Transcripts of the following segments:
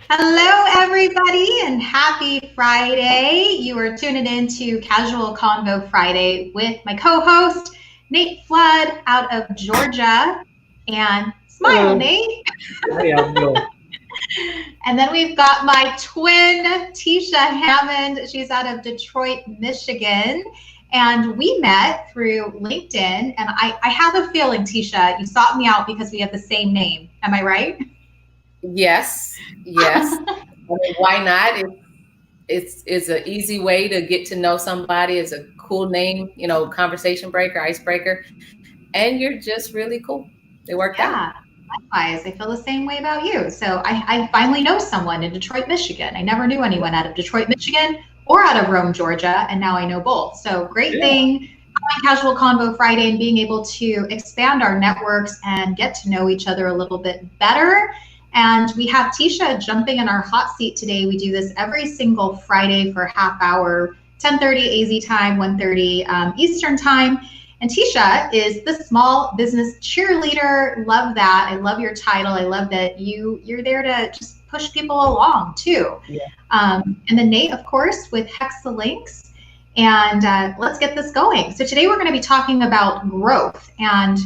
Hello, everybody, and happy Friday. You are tuning in to Casual Convo Friday with my co-host, Nate Flood out of Georgia. And smile, Hello. Nate. How y'all doing? And then we've got my twin, Tisha Hammond. She's out of Detroit, Michigan. And we met through LinkedIn. And I have a feeling, Tisha, you sought me out because we have the same name. Am I right? Yes, yes. I mean, why not? It's an easy way to get to know somebody. It's a cool name, conversation breaker, icebreaker, and you're just really cool. It worked out. Yeah, likewise. I feel the same way about you. So I finally know someone in Detroit, Michigan. I never knew anyone out of Detroit, Michigan or out of Rome, Georgia, and now I know both. So great Yeah. thing having Casual Convo Friday and being able to expand our networks and get to know each other a little bit better. And we have Tisha jumping in our hot seat today. We do this every single Friday for a half hour, 10:30 AZ time, 1:30 Eastern time. And Tisha is the small business cheerleader. Love that. I love your title. I love that you're there to just push people along too. Yeah. And then Nate, of course, with Hexalinks. And let's get this going. So today we're going to be talking about growth. And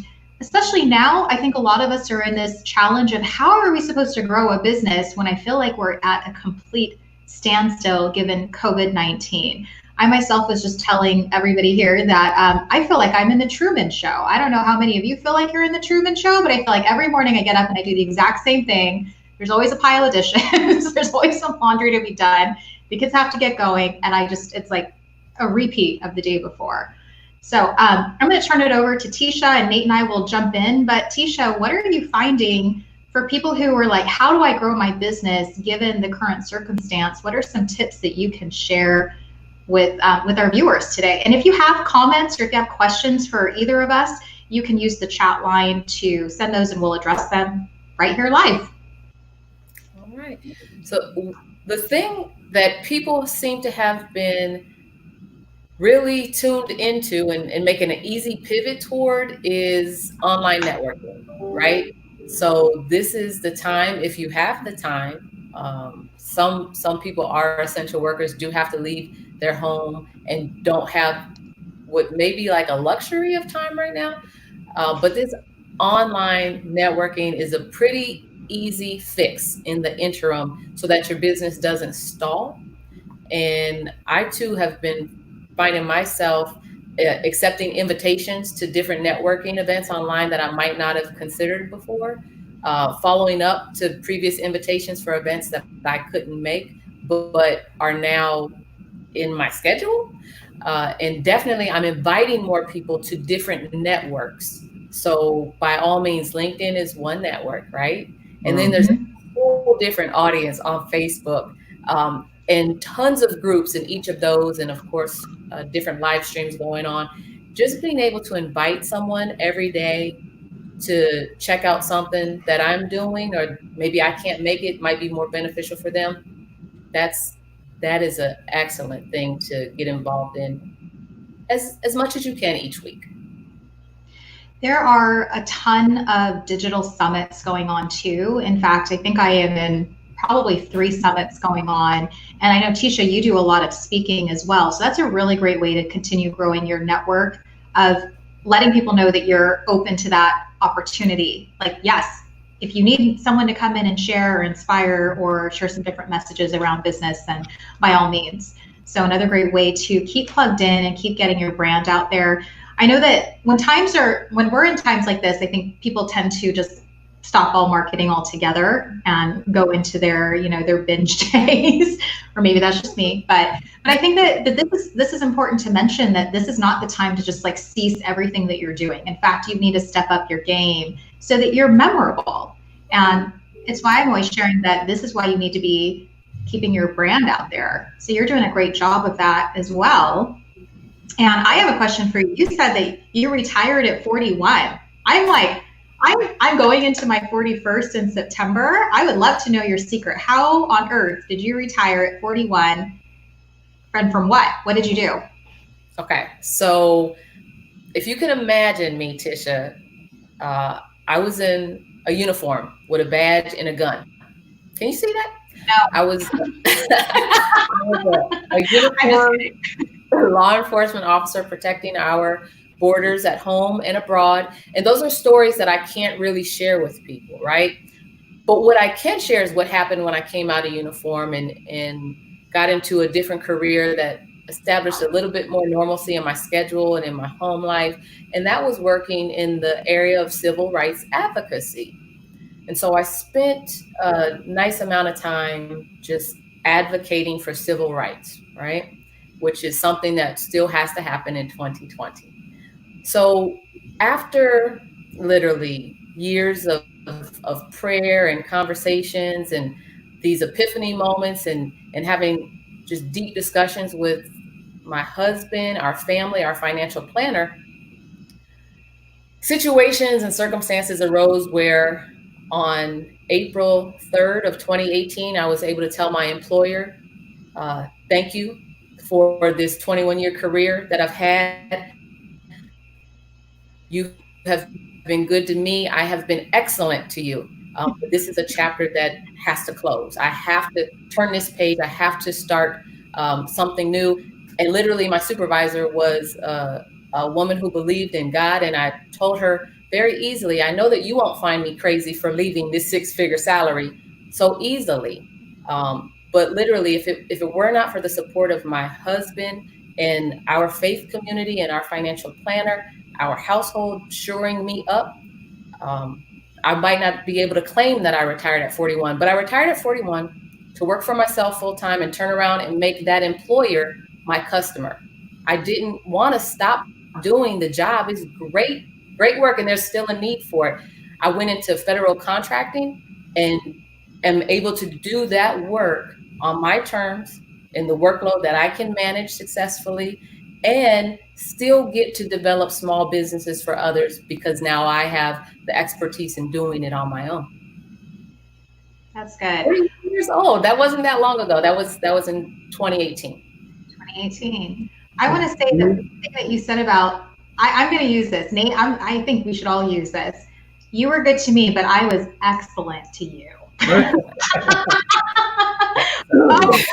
especially now, I think a lot of us are in this challenge of how are we supposed to grow a business when I feel like we're at a complete standstill given COVID-19. I myself was just telling everybody here that I feel like I'm in the Truman Show. I don't know how many of you feel like you're in the Truman Show, but I feel like every morning I get up and I do the exact same thing. There's always a pile of dishes. There's always some laundry to be done. The kids have to get going. And it's like a repeat of the day before. So I'm going to turn it over to Tisha, and Nate and I will jump in. But Tisha, what are you finding for people who are like, how do I grow my business given the current circumstance? What are some tips that you can share with our viewers today? And if you have comments or if you have questions for either of us, you can use the chat line to send those and we'll address them right here live. All right. So the thing that people seem to have been really tuned into and making an easy pivot toward is online networking, right? So this is the time, if you have the time. Some people are essential workers, do have to leave their home and don't have what may be like a luxury of time right now. But this online networking is a pretty easy fix in the interim so that your business doesn't stall. And I too have been finding myself accepting invitations to different networking events online that I might not have considered before, following up to previous invitations for events that I couldn't make, but are now in my schedule. And definitely, I'm inviting more people to different networks. So, by all means, LinkedIn is one network, right? And then there's a Mm-hmm. whole different audience on Facebook, and tons of groups in each of those, and of course, different live streams going on. Just being able to invite someone every day to check out something that I'm doing, or maybe I can't make it, might be more beneficial for them. That's that is an excellent thing to get involved in as much as you can each week. There are a ton of digital summits going on too. In fact, I think I am in probably 3 summits going on. And I know, Tisha, you do a lot of speaking as well. So that's a really great way to continue growing your network of letting people know that you're open to that opportunity. Like, yes, if you need someone to come in and share or inspire or share some different messages around business, then by all means. So another great way to keep plugged in and keep getting your brand out there. I know that when we're in times like this, I think people tend to just stop all marketing altogether and go into their binge days, or maybe that's just me. But I think that this is important to mention, that this is not the time to just like cease everything that you're doing. In fact, you need to step up your game so that you're memorable. And it's why I'm always sharing that this is why you need to be keeping your brand out there. So you're doing a great job of that as well. And I have a question for you. You said that you retired at 41. I'm going into my 41st in September. I would love to know your secret. How on earth did you retire at 41? And from what? What did you do? Okay, so if you can imagine me, Tisha, I was in a uniform with a badge and a gun. Can you see that? I was, I was a I'm just uniformed kidding. law enforcement officer protecting our borders at home and abroad. And those are stories that I can't really share with people, right? But what I can share is what happened when I came out of uniform and got into a different career that established a little bit more normalcy in my schedule and in my home life. And that was working in the area of civil rights advocacy. And so I spent a nice amount of time just advocating for civil rights, right? Which is something that still has to happen in 2020. So after literally years of prayer and conversations and these epiphany moments and having just deep discussions with my husband, our family, our financial planner, situations and circumstances arose where on April 3rd of 2018, I was able to tell my employer, thank you for this 21-year career that I've had. You have been good to me. I have been excellent to you. But this is a chapter that has to close. I have to turn this page. I have to start something new. And literally, my supervisor was a woman who believed in God. And I told her very easily, I know that you won't find me crazy for leaving this six-figure salary so easily. But literally, if it were not for the support of my husband and our faith community and our financial planner, our household shoring me up, um, I might not be able to claim that I retired at 41, but I retired at 41 to work for myself full time and turn around and make that employer my customer. I didn't want to stop doing the job. It's great work, and there's still a need for it. I went into federal contracting and am able to do that work on my terms in the workload that I can manage successfully and still get to develop small businesses for others because now I have the expertise in doing it on my own. That's good. 40 years old. That wasn't that long ago. That was in 2018. 2018. I want to say the thing that you said about, I'm going to use this. Nate, I think we should all use this. You were good to me, but I was excellent to you. Oh,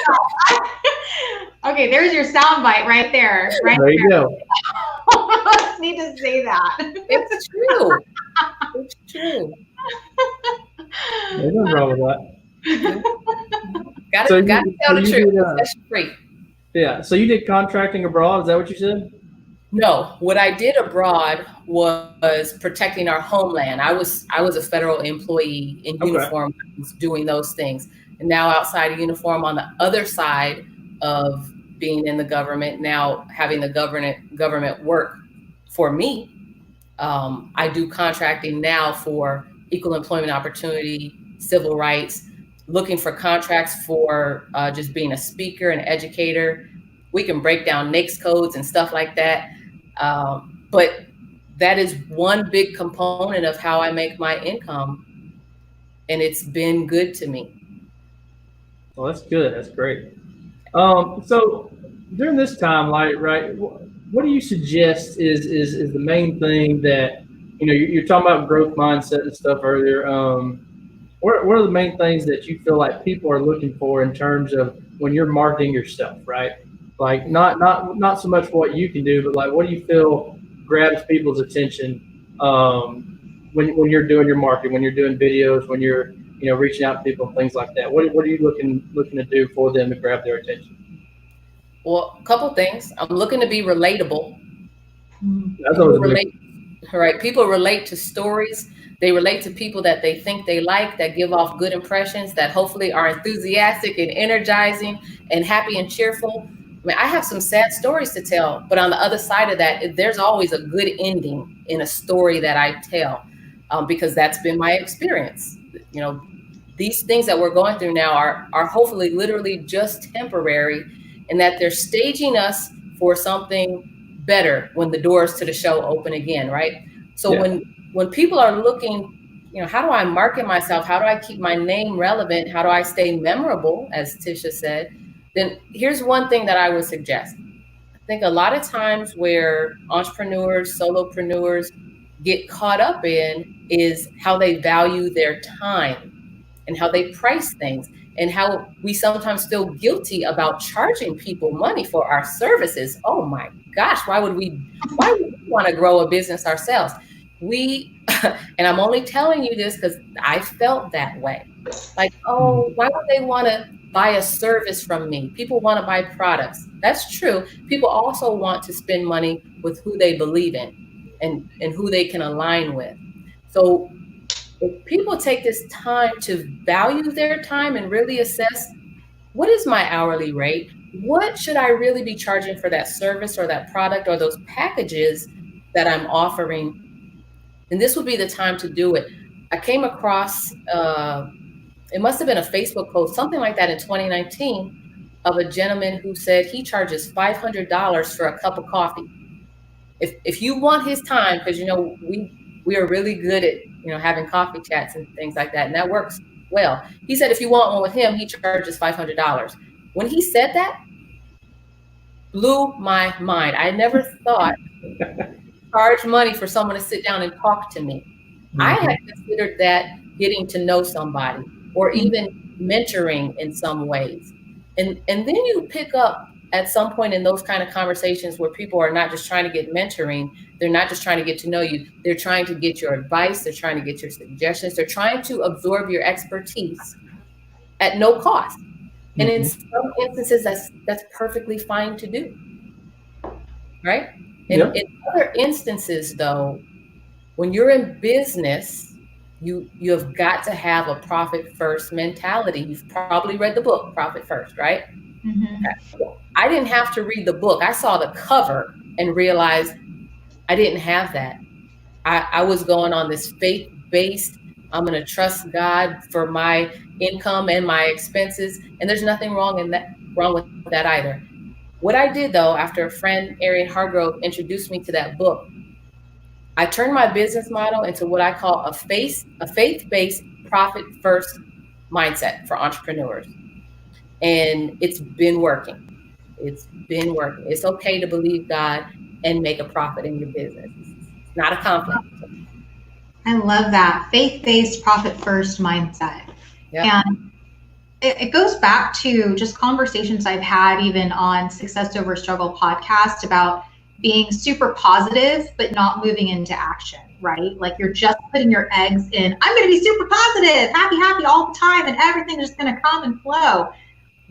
okay, there's your soundbite right there. Right there you go. I just need to say that. It's true. It's true. There's nothing wrong with that. Got So to tell the you truth. did, Especially free. yeah. So you did contracting abroad. Is that what you said? No, what I did abroad was protecting our homeland. I was a federal employee in Okay. uniform doing those things. And now outside of uniform on the other side of being in the government, now having the government work for me, I do contracting now for equal employment opportunity, civil rights, looking for contracts for just being a speaker and educator. We can break down NAICS codes and stuff like that. But that is one big component of how I make my income. And it's been good to me. Well, that's good. That's great. So during this time, like, right, what do you suggest is the main thing that you're talking about growth mindset and stuff earlier. What are the main things that you feel like people are looking for in terms of when you're marketing yourself, right? Like not so much what you can do, but like what do you feel grabs people's attention when you're doing your marketing, when you're doing videos, when you're reaching out to people and things like that. What are you looking to do for them to grab their attention? Well, a couple things. I'm looking to be relatable. That's always Relate, right? People relate to stories. They relate to people that they think they like, that give off good impressions, that hopefully are enthusiastic and energizing and happy and cheerful. I mean, I have some sad stories to tell, but on the other side of that, there's always a good ending in a story that I tell, because that's been my experience. These things that we're going through now are hopefully literally just temporary, and that they're staging us for something better when the doors to the show open again, right? So Yeah. when people are looking, how do I market myself? How do I keep my name relevant? How do I stay memorable, as Tisha said? Then here's one thing that I would suggest. I think a lot of times where entrepreneurs, solopreneurs get caught up in is how they value their time. and how they price things, and how we sometimes feel guilty about charging people money for our services. Oh my gosh, why would we want to grow a business ourselves? And I'm only telling you this because I felt that way. Like, oh, why would they want to buy a service from me? People want to buy products. That's true. People also want to spend money with who they believe in and who they can align with. So if people take this time to value their time and really assess, what is my hourly rate? What should I really be charging for that service or that product or those packages that I'm offering? And this would be the time to do it. I came across, it must have been a Facebook post, something like that in 2019, of a gentleman who said he charges $500 for a cup of coffee. If you want his time, because we are really good at having coffee chats and things like that, and that works well. He said if you want one with him, he charges $500. When he said that, blew my mind. I never thought charge money for someone to sit down and talk to me. I had considered that getting to know somebody or even mentoring in some ways. And then you pick up at some point in those kind of conversations where people are not just trying to get mentoring, they're not just trying to get to know you, they're trying to get your advice, they're trying to get your suggestions, they're trying to absorb your expertise at no cost. And in some instances, that's perfectly fine to do, right? In other instances, though, when you're in business, you have got to have a profit first mentality. You've probably read the book Profit First, right? Okay. I didn't have to read the book. I saw the cover and realized I didn't have that. I was going on this faith-based, I'm going to trust God for my income and my expenses. And there's nothing wrong with that either. What I did, though, after a friend, Arian Hargrove, introduced me to that book, I turned my business model into what I call a faith-based profit first mindset for entrepreneurs. And it's been working. It's been working. It's okay to believe God and make a profit in your business. It's not a conflict. I love that faith-based profit first mindset. Yep. And it goes back to just conversations I've had even on Success Over Struggle podcast about being super positive, but not moving into action, right? Like you're just putting your eggs in, I'm going to be super positive, happy all the time, and everything's just going to come and flow.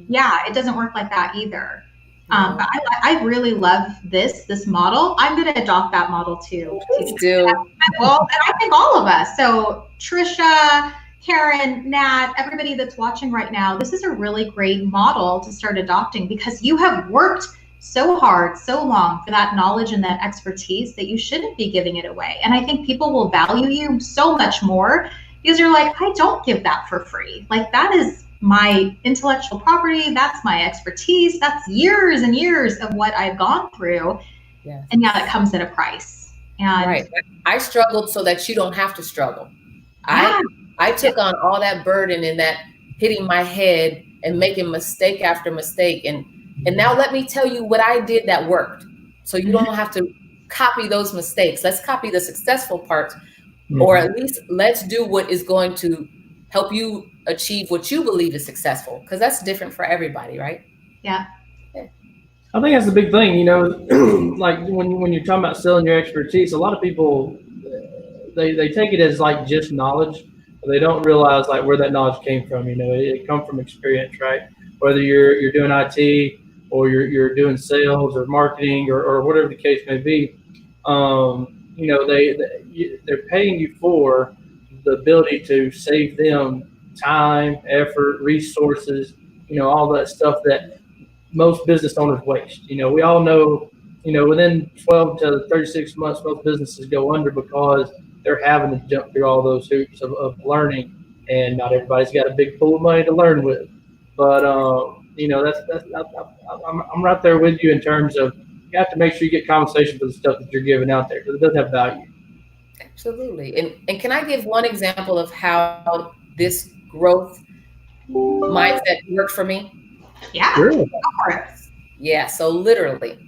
Yeah, it doesn't work like that either. But I really love this model. I'm going to adopt that model too. Please do. Well, and I think all of us. So Trisha, Karen, Nat, everybody that's watching right now, this is a really great model to start adopting because you have worked so hard, so long for that knowledge and that expertise that you shouldn't be giving it away. And I think people will value you so much more because you're like, I don't give that for free. Like that is my intellectual property. That's my expertise. That's years and years of what I've gone through. Yes. And yeah, that comes at a price. And right. I struggled so that you don't have to struggle. Yeah. I took on all that burden and that hitting my head and making mistake after mistake. And now let me tell you what I did that worked. So you don't have to copy those mistakes. Let's copy the successful parts, or at least let's do what is going to help you achieve what you believe is successful, because that's different for everybody, right? Yeah. I think that's the big thing, like when you're talking about selling your expertise, a lot of people, they take it as like just knowledge, but they don't realize like where that knowledge came from. It comes from experience, right? Whether you're doing IT or you're doing sales or marketing or whatever the case may be, they're paying you for the ability to save them time, effort, resources, all that stuff that most business owners waste. We all know, within 12 to 36 months, most businesses go under because they're having to jump through all those hoops of learning, and not everybody's got a big pool of money to learn with. But I'm right there with you in terms of you have to make sure you get compensation for the stuff that you're giving out there because it does have value. Absolutely. And can I give one example of how this growth mindset worked for me? Yeah. Sure. Yeah. So literally,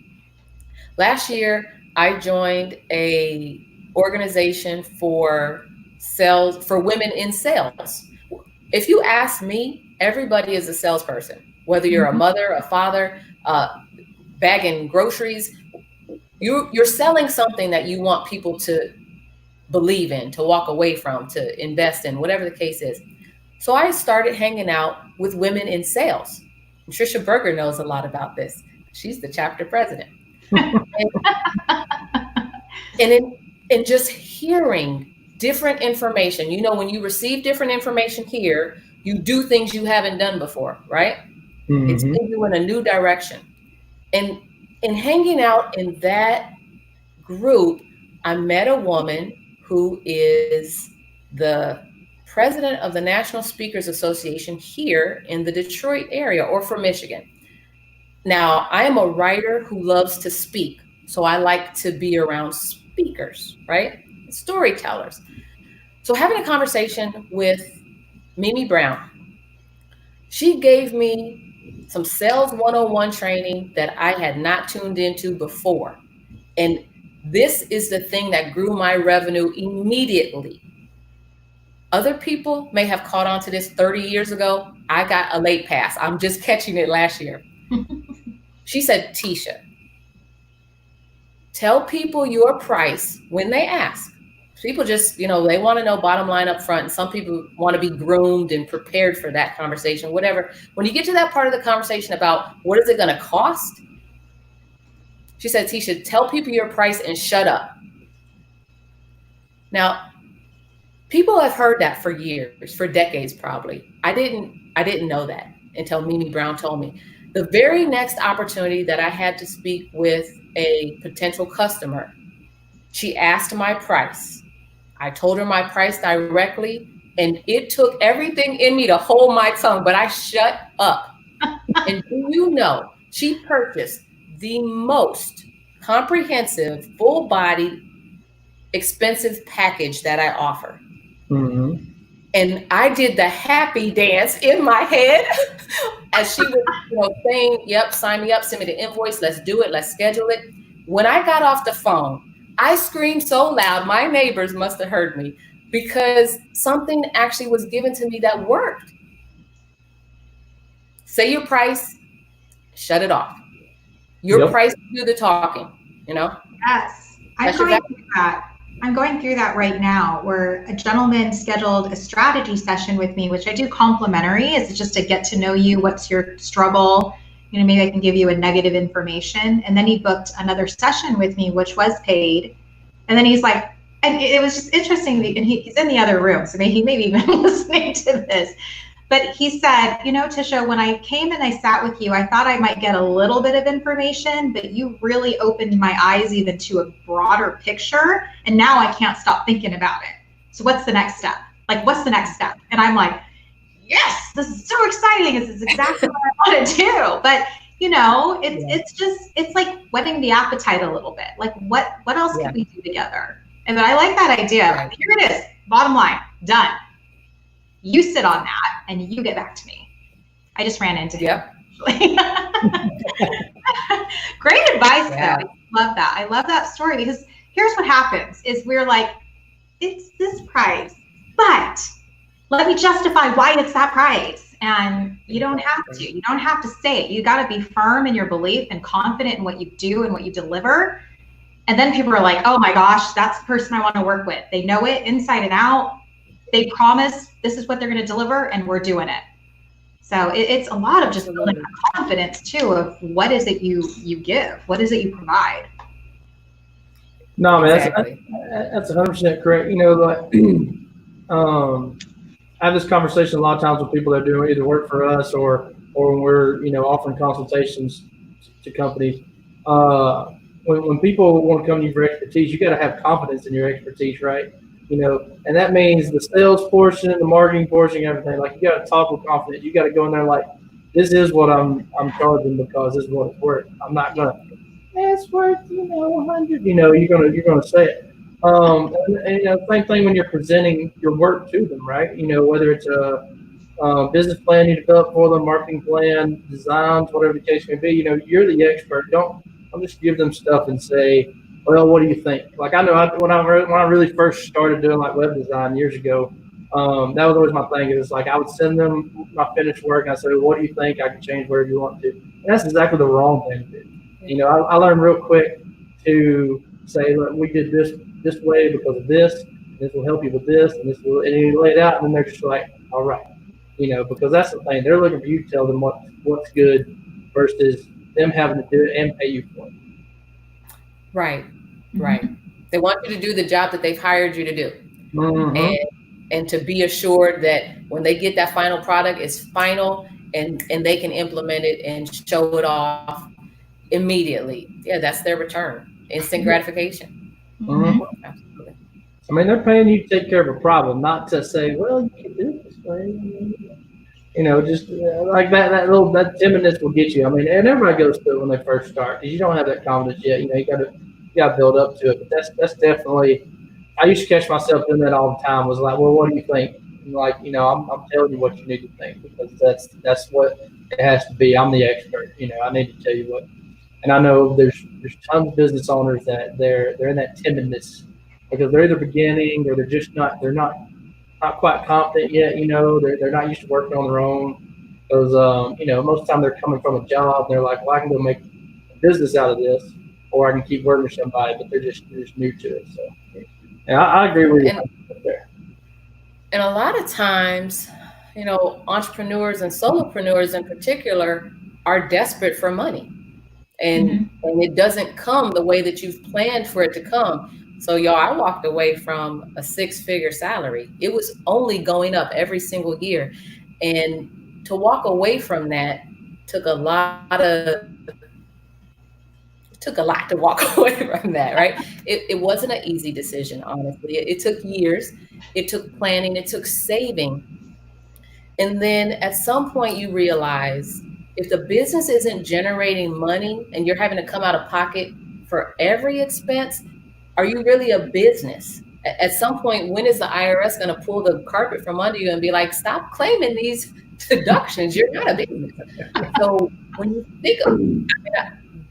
last year I joined a organization for women in sales. if you ask me, everybody is a salesperson, whether you're a mother, a father, bagging groceries, you're selling something that you want people to believe in, to walk away from, to invest in, whatever the case is. So I started hanging out with women in sales. And Trisha Berger knows a lot about this. She's the chapter president. and just hearing different information, when you receive different information here, you do things you haven't done before, right? Mm-hmm. It's taking you in a new direction. And hanging out in that group, I met a woman who is the president of the National Speakers Association here in the Detroit area, or from Michigan. Now, I am a writer who loves to speak, so I like to be around speakers, right? Storytellers. So having a conversation with Mimi Brown, she gave me some sales 101 training that I had not tuned into before. And this is the thing that grew my revenue immediately. Other people may have caught on to this 30 years ago. I got a late pass. I'm just catching it last year. She said, Tisha, tell people your price when they ask. People just, they want to know bottom line up front. And some people want to be groomed and prepared for that conversation, whatever. When you get to that part of the conversation about what is it going to cost? She said, Tisha, tell people your price and shut up. Now, people have heard that for years, for decades, probably. I didn't know that until Mimi Brown told me. The very next opportunity that I had to speak with a potential customer, she asked my price. I told her my price directly, and it took everything in me to hold my tongue, but I shut up. And do you know, she purchased the most comprehensive, full-bodied, expensive package that I offer. Mm-hmm. And I did the happy dance in my head as she was saying, yep, sign me up, send me the invoice, let's do it, let's schedule it. When I got off the phone, I screamed so loud, my neighbors must have heard me, because something actually was given to me that worked. Say your price, shut it off. Your price do the talking, Yes, I'm going through that right now, where a gentleman scheduled a strategy session with me, which I do complimentary. It's just to get to know you. What's your struggle? Maybe I can give you a negative information. And then he booked another session with me, which was paid. And then he's like, and it was just interesting. And he's in the other room, so he may be even listening to this. But he said, Tisha, when I came and I sat with you, I thought I might get a little bit of information, but you really opened my eyes even to a broader picture. And now I can't stop thinking about it. So what's the next step? What's the next step? And I'm like, yes, this is so exciting. This is exactly what I want to do. But, it's like whetting the appetite a little bit. What else can we do together? And I like that idea. Right. Here it is. Bottom line, done. You sit on that and you get back to me. I just ran into him. Great advice, though. Love that. I love that story, because here's what happens is we're like, it's this price, but let me justify why it's that price. And you don't have to. You don't have to say it. You got to be firm in your belief and confident in what you do and what you deliver. And then people are like, oh my gosh, that's the person I want to work with. They know it inside and out. They promise this is what they're going to deliver, and we're doing it. So it's a lot of just building confidence too of what is it you give, what is it you provide. No, man, exactly. That's 100% correct. I have this conversation a lot of times with people that do either work for us or when we're offering consultations to companies. When people want to come to you for expertise, you got to have confidence in your expertise, right? And that means the sales portion, the marketing portion, everything. You got to talk with confidence. You got to go in there this is what I'm charging because this is what it's worth. I'm not gonna. It's worth 100. You're gonna say it. And same thing when you're presenting your work to them, right? Whether it's a business plan you develop for them, marketing plan, designs, whatever the case may be. You're the expert. Don't just give them stuff and say, well, what do you think? I know when I really first started doing web design years ago, That was always my thing. It was like I would send them my finished work. And I said, "What do you think? I can change whatever you want to." And that's exactly the wrong thing to do. You know, I learned real quick to say, "Look, we did this way because of this. This will help you with this, and this will." And you lay it out, and then they're just like, "All right," you know, because that's the thing. They're looking for you to tell them what's good versus them having to do it and pay you for it. Right, right. They want you to do the job that they've hired you to do. And to be assured that when they get that final product, it's final and they can implement it and show it off immediately. Yeah, that's their return. Instant gratification. Absolutely. I mean, they're paying you to take care of a problem, not to say, "Well, you can do it this way." You know, just like that timidness will get you. I mean, and everybody goes through it when they first start because you don't have that confidence yet. You know, you got to build up to it. But that's definitely. I used to catch myself doing that all the time. Was like, "Well, what do you think?" And like, you know, I'm telling you what you need to think because that's what it has to be. I'm the expert. You know, I need to tell you what. And I know there's tons of business owners that they're in that timidness because they're either beginning or they're not quite confident yet. You know, they're not used to working on their own because you know, most of the time they're coming from a job and they're like, "Well, I can go make a business out of this, or I can keep working with somebody," but they're just new to it. So. Yeah, I agree with you there. And a lot of times, you know, entrepreneurs and solopreneurs in particular are desperate for money. And it doesn't come the way that you've planned for it to come. So y'all, I walked away from a 6-figure salary. It was only going up every single year. And to walk away from that took a lot to walk away from that, right? It wasn't an easy decision, honestly. It took years. It took planning. It took saving. And then at some point you realize if the business isn't generating money and you're having to come out of pocket for every expense, are you really a business? At some point, when is the IRS going to pull the carpet from under you and be like, "Stop claiming these deductions. You're not a business." So when you think of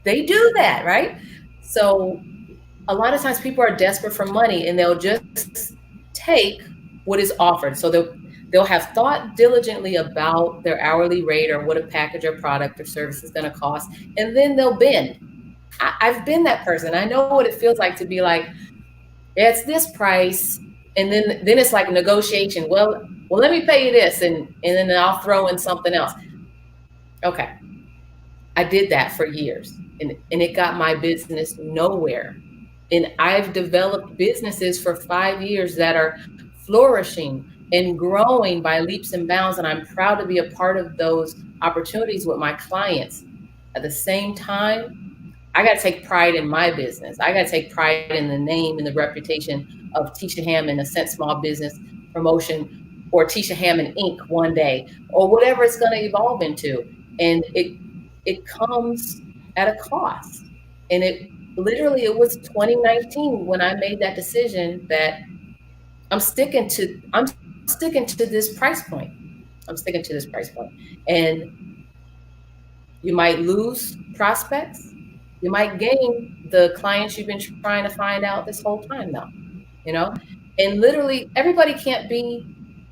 they do that, right? So a lot of times people are desperate for money and they'll just take what is offered. So they'll have thought diligently about their hourly rate or what a package or product or service is going to cost, and then they'll bend. I've been that person. I know what it feels like to be like, "Yeah, it's this price," and then it's like negotiation. Well, let me pay you this, and then I'll throw in something else. Okay. I did that for years and it got my business nowhere. And I've developed businesses for 5 years that are flourishing and growing by leaps and bounds. And I'm proud to be a part of those opportunities with my clients. At the same time, I got to take pride in my business. I got to take pride in the name and the reputation of Tisha Hammond, Ascent Small Business Promotion, or Tisha Hammond Inc. one day, or whatever it's going to evolve into. And it comes at a cost. And it was 2019 when I made that decision that I'm sticking to this price point. I'm sticking to this price point. And you might lose prospects. You might gain the clients you've been trying to find out this whole time though, you know? And literally everybody can't be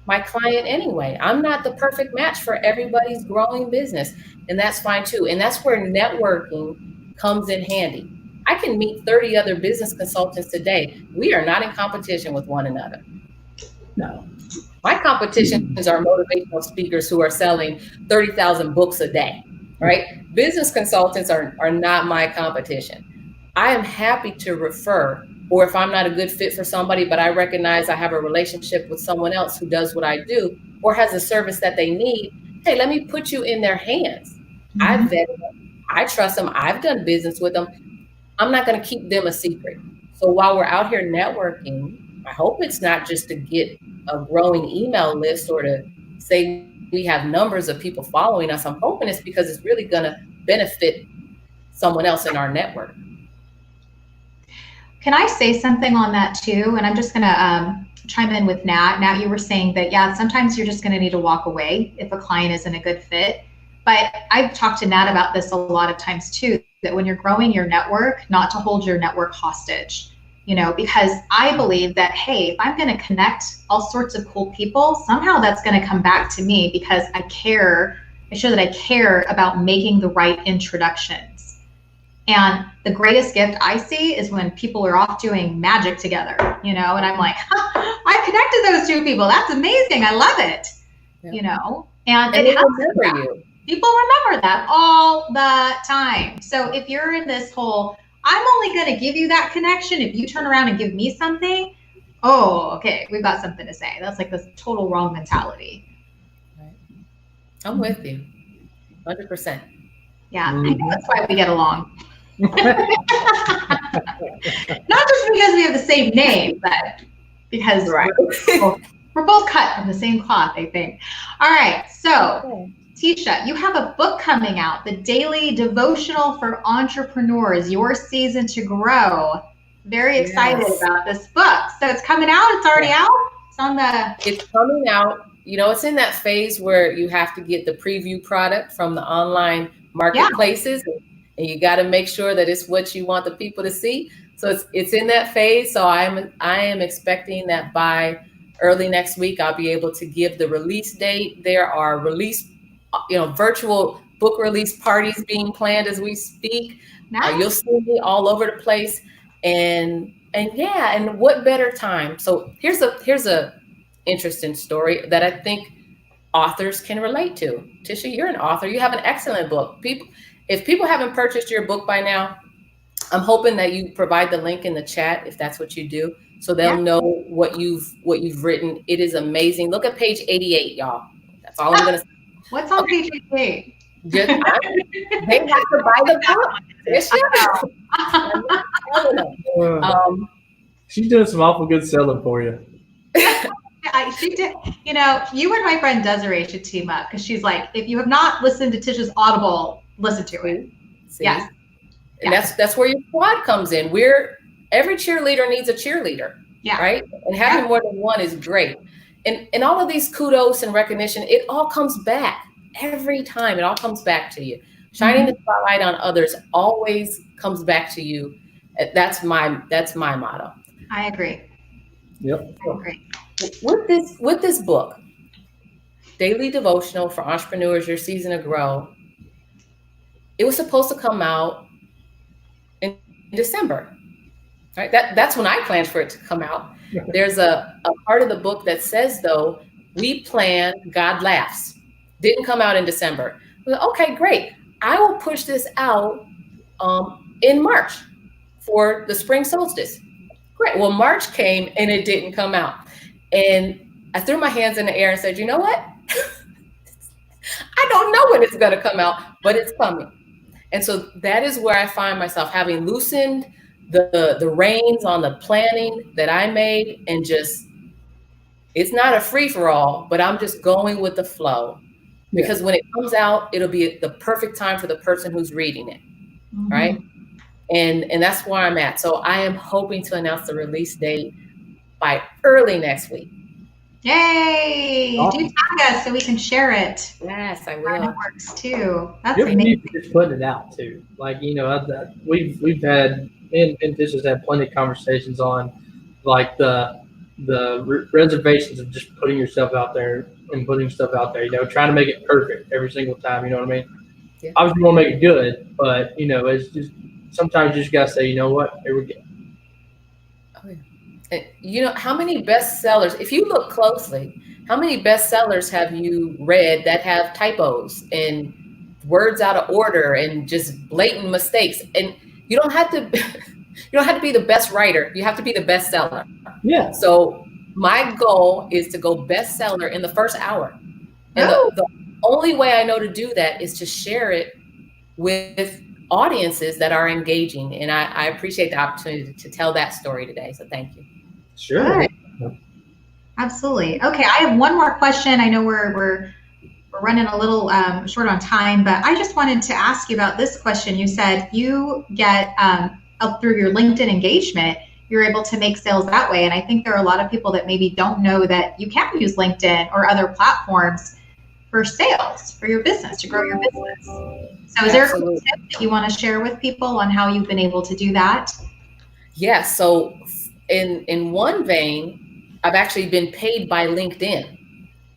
my client anyway. I'm not the perfect match for everybody's growing business, and that's fine too. And that's where networking comes in handy. I can meet 30 other business consultants today. We are not in competition with one another. No. My competitions are motivational speakers who are selling 30,000 books a day, right? Business consultants are not my competition. I am happy to refer, or if I'm not a good fit for somebody, but I recognize I have a relationship with someone else who does what I do or has a service that they need, hey, let me put you in their hands. Mm-hmm. I've vetted them. I trust them. I've done business with them. I'm not going to keep them a secret. So while we're out here networking, I hope it's not just to get a growing email list or to say we have numbers of people following us. I'm hoping it's because it's really going to benefit someone else in our network. Can I say something on that too? And I'm just going to chime in with Nat. Nat, you were saying that, yeah, sometimes you're just going to need to walk away if a client isn't a good fit. But I've talked to Nat about this a lot of times too, that when you're growing your network, not to hold your network hostage. because I believe that, hey, if I'm going to connect all sorts of cool people, somehow that's going to come back to me because I show that I care about making the right introductions. And the greatest gift I see is when people are off doing magic together, and I'm like, I connected those two people. That's amazing. I love it, and it helps you. People remember that all the time. So if you're in this whole, I'm only going to give you that connection if you turn around and give me something, oh, okay, we've got something to say. That's like this total wrong mentality. Right. I'm with you, 100%. Yeah, I know that's why we get along. Not just because we have the same name, but because we're both cut from the same cloth, I think. All right, so Tisha, you have a book coming out, The Daily Devotional for Entrepreneurs, Your Season to Grow. Very excited about this book. So it's coming out. It's already out. It's coming out. It's in that phase where you have to get the preview product from the online marketplaces. And you got to make sure that it's what you want the people to see. So it's in that phase. So I am expecting that by early next week, I'll be able to give the release date. There are virtual book release parties being planned as we speak. Nice. You'll see me all over the place. And what better time? So here's a interesting story that I think authors can relate to. Tisha, you're an author. You have an excellent book. If people haven't purchased your book by now, I'm hoping that you provide the link in the chat if that's what you do, so they'll know what you've written. It is amazing. Look at page 88, y'all. That's all I'm gonna say. What's on page 88? They have to buy the book. She's doing some awful good selling for you. She did. You and my friend Desiree should team up because she's like, if you have not listened to Tisha's Audible, listen to it. See? Yes. And that's where your squad comes in. Every cheerleader needs a cheerleader. Yeah. Right. And having more than one is great. And all of these kudos and recognition, it all comes back every time. It all comes back to you. Shining the spotlight on others always comes back to you. That's my motto. I agree. Yep. I agree. With this book, Daily Devotional for Entrepreneurs, Your Season to Grow, it was supposed to come out in December. Right? That's when I planned for it to come out. There's a part of the book that says, though, we plan, God laughs. Didn't come out in December. Okay, great. I will push this out in March for the spring solstice. Great. Well, March came and it didn't come out. And I threw my hands in the air and said, you know what? I don't know when it's going to come out, but it's coming. And so that is where I find myself, having loosened the reins on the planning that I made, and it's not a free for all, but I'm just going with the flow, because when it comes out, it'll be the perfect time for the person who's reading it. Right. And that's where I'm at. So I am hoping to announce the release date by early next week. Yay! Awesome. Do tag us so we can share it. Yes, I will. Our networks too. That's You're amazing. just putting it out too. Like, we've had, and Tisha's had plenty of conversations on like the reservations of just putting yourself out there and putting stuff out there, trying to make it perfect every single time. You know what I mean? Yeah. Obviously you want to make it good, but it's just, sometimes you just got to say, you know what, here we go. How many bestsellers, if you look closely, how many bestsellers have you read that have typos and words out of order and just blatant mistakes? And you don't have to be the best writer. You have to be the bestseller. Yeah. So my goal is to go bestseller in the first hour. And the only way I know to do that is to share it with audiences that are engaging. And I appreciate the opportunity to tell that story today. So thank you. Sure. Good. Absolutely. Okay. I have one more question. I know we're running a little short on time, but I just wanted to ask you about this question. You said you get up through your LinkedIn engagement, you're able to make sales that way. And I think there are a lot of people that maybe don't know that you can use LinkedIn or other platforms for sales, for your business, to grow your business. So is there a tip that you want to share with people on how you've been able to do that? Yeah. So in one vein, I've actually been paid by LinkedIn.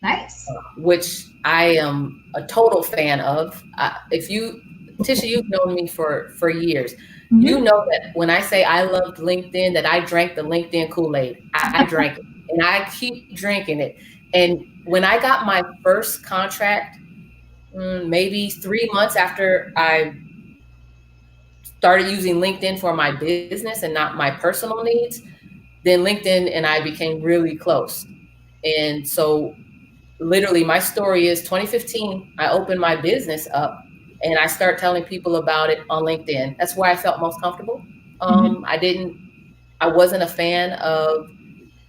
Nice. Which I am a total fan of. Tisha, you've known me for years. Mm-hmm. You know that when I say I loved LinkedIn, that I drank the LinkedIn Kool-Aid. I drank it, and I keep drinking it. And when I got my first contract, maybe 3 months after I started using LinkedIn for my business and not my personal needs, then LinkedIn and I became really close. And so literally my story is 2015, I opened my business up and I start telling people about it on LinkedIn. That's where I felt most comfortable. I wasn't a fan of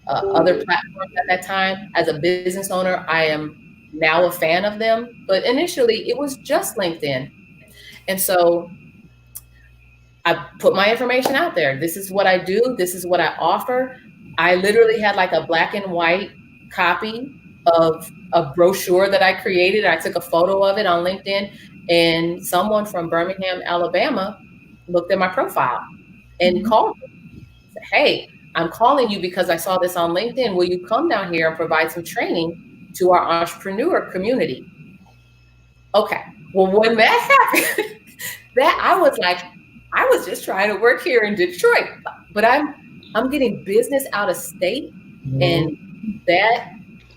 other platforms at that time. As a business owner, I am now a fan of them, but initially it was just LinkedIn. And so I put my information out there. This is what I do. This is what I offer. I literally had like a black and white copy of a brochure that I created. I took a photo of it on LinkedIn, and someone from Birmingham, Alabama looked at my profile and called me. Said, "Hey, I'm calling you because I saw this on LinkedIn. Will you come down here and provide some training to our entrepreneur community?" Okay. Well, when that happened, I was like, I was just trying to work here in Detroit, but I'm getting business out of state, and that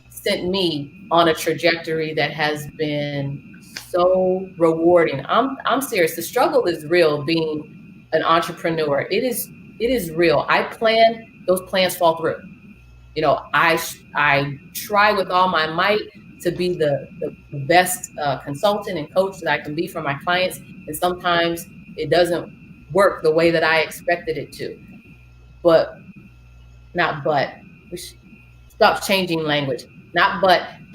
sent me on a trajectory that has been so rewarding. I'm serious. The struggle is real being an entrepreneur. It is real. I plan, those plans fall through. You know, I try with all my might to be the best consultant and coach that I can be for my clients, and sometimes it doesn't work the way that I expected it to. We should stop changing language.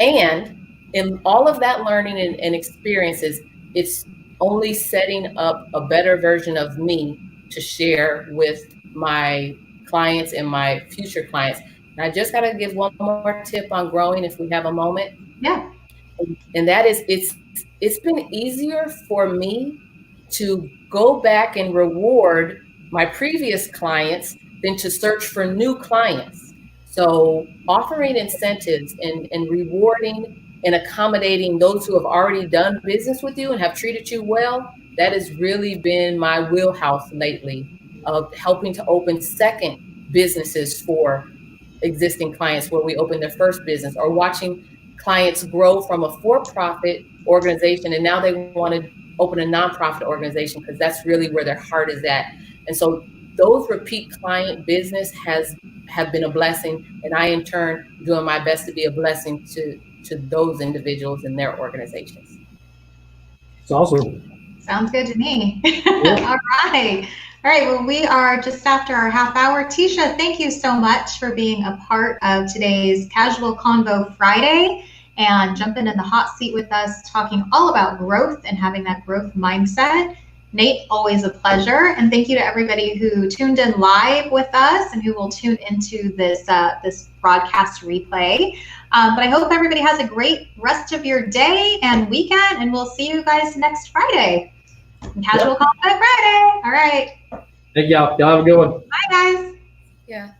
And in all of that learning and experiences, it's only setting up a better version of me to share with my clients and my future clients. And I just got to give one more tip on growing if we have a moment. Yeah. And that is, it's been easier for me to go back and reward my previous clients than to search for new clients. So offering incentives and rewarding and accommodating those who have already done business with you and have treated you well, that has really been my wheelhouse lately, of helping to open second businesses for existing clients where we opened their first business, or watching clients grow from a for-profit organization and now they want to open a nonprofit organization because that's really where their heart is at. And so those repeat client business have been a blessing, and I in turn doing my best to be a blessing to those individuals and their organizations. It's awesome. Sounds good to me. Yeah. All right. Well, we are just after our half hour. Tisha, thank you so much for being a part of today's Casual Convo Friday and jumping in the hot seat with us, talking all about growth and having that growth mindset. Nate, always a pleasure. And thank you to everybody who tuned in live with us and who will tune into this broadcast replay. But I hope everybody has a great rest of your day and weekend, and we'll see you guys next Friday. Casual Convo Friday. All right. Thank y'all. Y'all have a good one. Bye, guys. Yeah.